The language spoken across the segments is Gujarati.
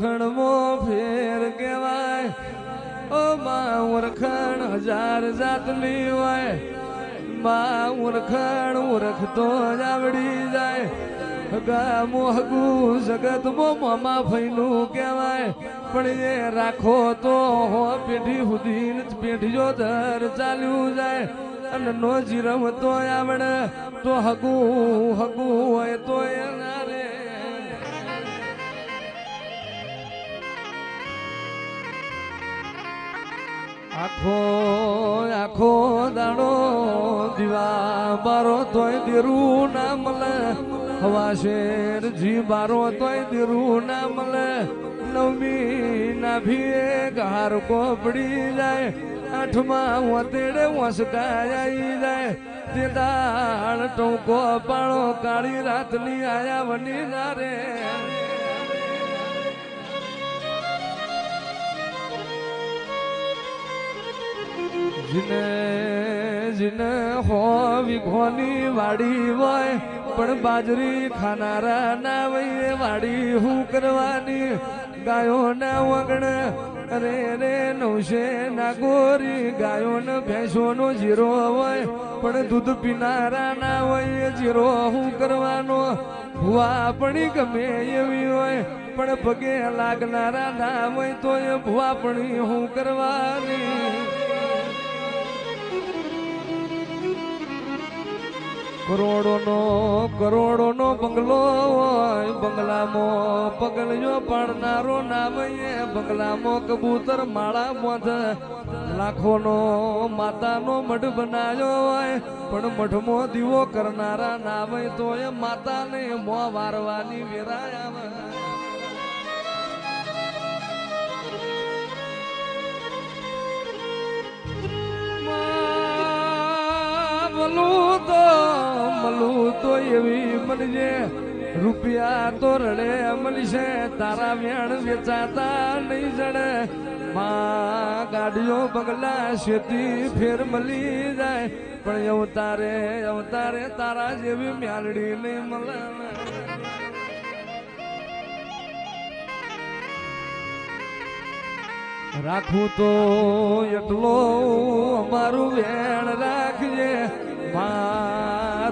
ઓળખણમાં ફેર કહેવાય ઓ માં ઓળખણ હજાર જાતની હોય માં ઓળખણ ઓળખતો જ આવડી જાય હગા મોહગુ જગતમાં મામા ફઈનું કહેવાય પણ એ રાખો તો હો પેઢી સુધી પેઢી જો ધર ચાલ્યું જાય અને નો જીરમ તો આવડે તો હગું હગું હોય તો એના રે આખો આખો દાડો દીવા બારો તોય દેરું ના મળે હવા શેર જી બારો તોય દેરું ના મળે નવમી ના ભીએ ગાર કો પડી જાય આઠમાં વતેડે વસકાય આવી જાય તે દાળ ટોકો પાળો કાળી રાતની આયા વની ના રે જીને જીને હો વિઘોની વાડી હોય પણ બાજરી ખાનારા ના વઈએ વાડી હું કરવાની ગાયો ના વગણ અરે રે નવશે ના ગોરી ગાયો ને ભેંસો નો જીરો હોય પણ દૂધ પીનારા ના હોય જીરો હું કરવાનો ભુવા પણ ગમે એવી હોય પણ પગે લાગનારા ના હોય તો એ ભુવા પણ હું કરવાની કરોડો નો બંગલો હોય બંગલામાં પગલિયો પાડનારો નામ બંગલામાં કબૂતર માળા બોધ લાખો નો માતાનો મઢ બનાવ્યો હોય પણ મઢમાં દીવો કરનારા નામ તો એ માતાને મો વારવાની વેરાય આવે મલું તો એવી મળજે રૂપિયા તો રડે મળશે તારા વેણ વેચાતા નહીં જડે માં ગાડીઓ બંગલા શેતી ફેર મળી જાય પણ અવતારે તારા જેવી મ્યાલડી નહીં મળે રાખું તો એટલો અમારું વેણ રાખજે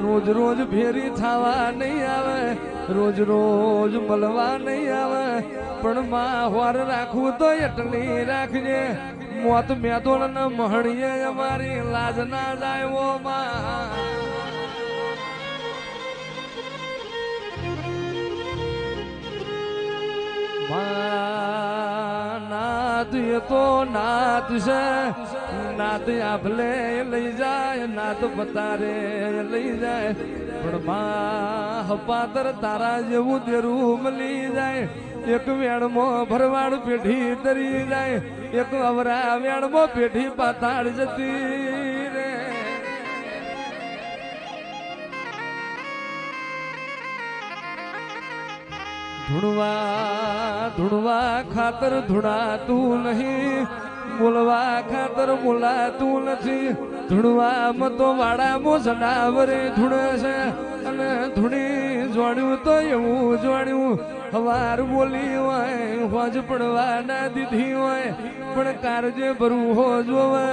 રોજ રોજ ફેરી થવા નહીં આવે રોજ રોજ મળવા નહીં આવે પણ માં હોર રાખવું તો એટલી રાખજે મોત મેદોળ ને મહણીએ અમારી લાજ ના જાય ઓ માં નાત એ તો નાત છે નાત આભલે લઈ જાય નાત પતારે લઈ જાય પણ માં હપાતર તારા જેવું દેરું મળી જાય એક વેણમાં ભરવાડ પેઢી તરી જાય એક અવરા વેણમાં પેઢી પાતાળ જતી રે ધૂણવા ખાતર ધૂણાતું નહીં બોલવા ખાતર બોલાતું નથી ધૂણવામાં તો વાડામાં જનાવરે ધૂણે છે અને ધૂણી જોડ્યું તો એવું જોડ્યું હવાર બોલી હોય હોજ પડવા ના દીધી હોય પણ કારજે ભરવું હો જોવે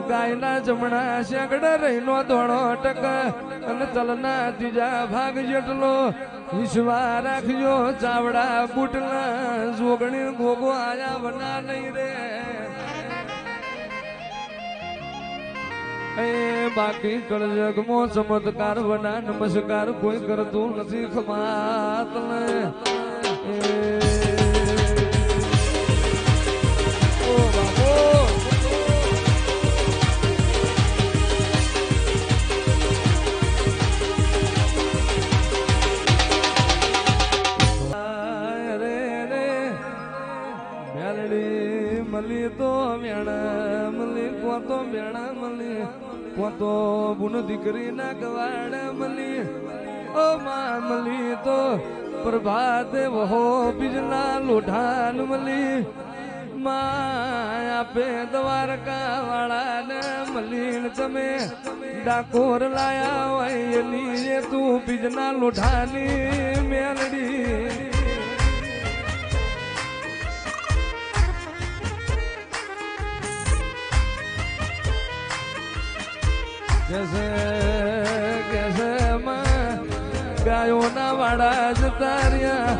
ગાયના જમણા શેકડે રહીનો દોડો ટક અને તલના ત્રીજા ભાગ જેટલો વિશ્વા રાખજો ચાવડા બુટલા જોગણી ગોગો આયા બના નહીં રે એ બાકી કળજગમો ચમત્કાર બના નમસ્કાર કોઈ કરતું નથી ખમાત મલી તો મેણા મલી કોતો મેણા મલી કોતો બુન દીકરી ના ગવાડ મલી ઓ માં મલી તો પ્રભાતે વહો બીજના લોઢાન મલી માં આપે દ્વારકા વાળા ને મલીન તમે ડાકોર લાયા હોય એની તું બીજના લોઢાની મેલડી છે કે છે ગાયોના વાડા જતા રહ્યા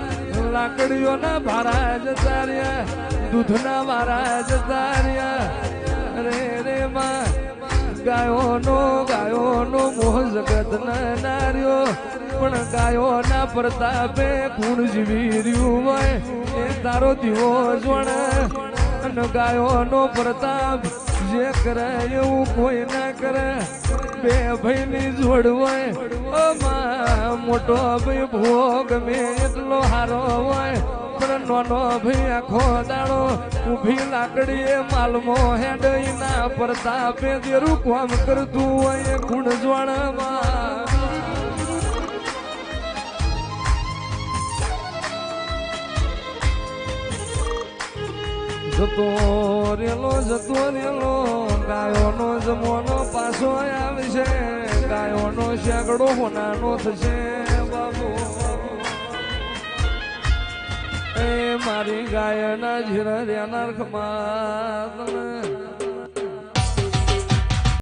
લાકડીઓના ભારા જતા રહ્યા દૂધના વારા જતા રહ્યા રે રે માં ગાયોનો મોહ જગત ના નાર્યો પણ ગાયોના પ્રતાપે કુણ જીવી રહ્યું હોય એ તારો દીવો જોણ અને ગાયોનો પ્રતાપ જે કરે એવું કોઈ ના કરે બે ભાઈની જોડ હોય મોટો ભાઈ ભૂવો ગમે એટલો હારો હોય પણ નાનો ભાઈ આખો દાડો ઊભી લાકડીએ માલમો હેડઈના પ્રતાપે દેરું કામ કરતું હોય ગુણ જોણમાં જતો રેલો ગાયોનો જમવાનો પાછો આવશે ગાયોનો શેકડો હોનાનો થશે બાબુ એ મારી ગાયના જીરા રેનાર ખમા